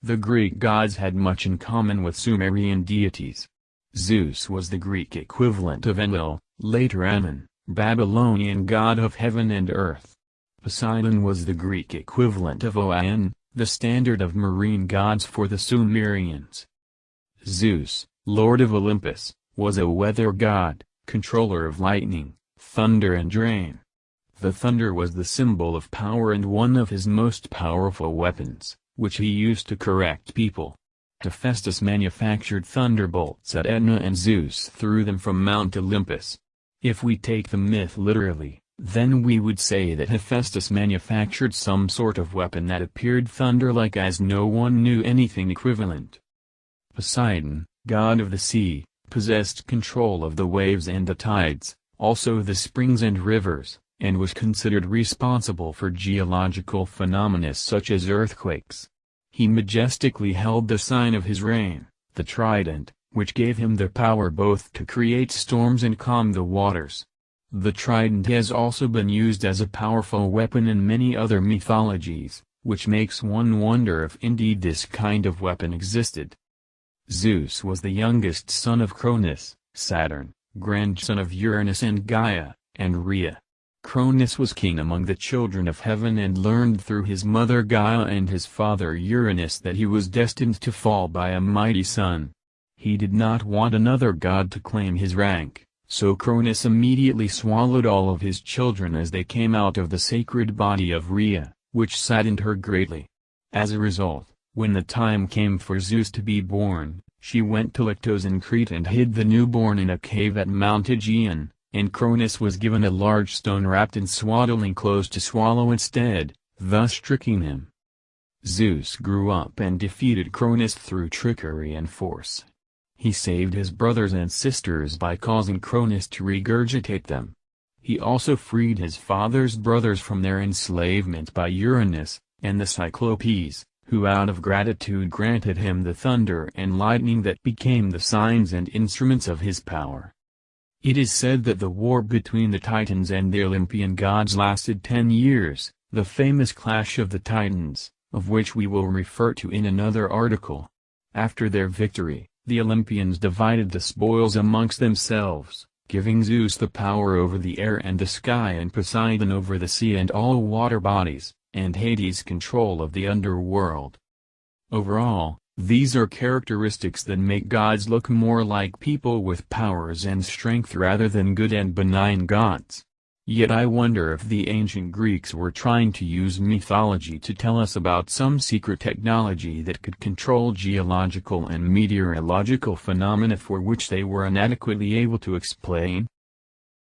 The Greek gods had much in common with Sumerian deities. Zeus was the Greek equivalent of Enlil, later Ammon, Babylonian god of heaven and earth. Poseidon was the Greek equivalent of Oan, the standard of marine gods for the Sumerians. Zeus, lord of Olympus, was a weather god, controller of lightning, thunder and rain. The thunder was the symbol of power and one of his most powerful weapons, which he used to correct people. Hephaestus manufactured thunderbolts at Etna and Zeus threw them from Mount Olympus. If we take the myth literally, then we would say that Hephaestus manufactured some sort of weapon that appeared thunder-like, as no one knew anything equivalent. Poseidon, god of the sea, possessed control of the waves and the tides, also the springs and rivers, and was considered responsible for geological phenomena such as earthquakes. He majestically held the sign of his reign, the trident, which gave him the power both to create storms and calm the waters. The trident has also been used as a powerful weapon in many other mythologies, which makes one wonder if indeed this kind of weapon existed. Zeus was the youngest son of Cronus, Saturn, grandson of Uranus and Gaia, and Rhea. Cronus was king among the children of heaven and learned through his mother Gaia and his father Uranus that he was destined to fall by a mighty sun. He did not want another god to claim his rank, so Cronus immediately swallowed all of his children as they came out of the sacred body of Rhea, which saddened her greatly. As a result, when the time came for Zeus to be born, she went to Lictos in Crete and hid the newborn in a cave at Mount Aegean, and Cronus was given a large stone wrapped in swaddling clothes to swallow instead, thus tricking him. Zeus grew up and defeated Cronus through trickery and force. He saved his brothers and sisters by causing Cronus to regurgitate them. He also freed his father's brothers from their enslavement by Uranus, and the Cyclopes, who out of gratitude granted him the thunder and lightning that became the signs and instruments of his power. It is said that the war between the Titans and the Olympian gods lasted 10 years, the famous clash of the Titans, of which we will refer to in another article. After their victory, the Olympians divided the spoils amongst themselves, giving Zeus the power over the air and the sky and Poseidon over the sea and all water bodies, and Hades control of the underworld. Overall, these are characteristics that make gods look more like people with powers and strength rather than good and benign gods. Yet I wonder if the ancient Greeks were trying to use mythology to tell us about some secret technology that could control geological and meteorological phenomena for which they were inadequately able to explain.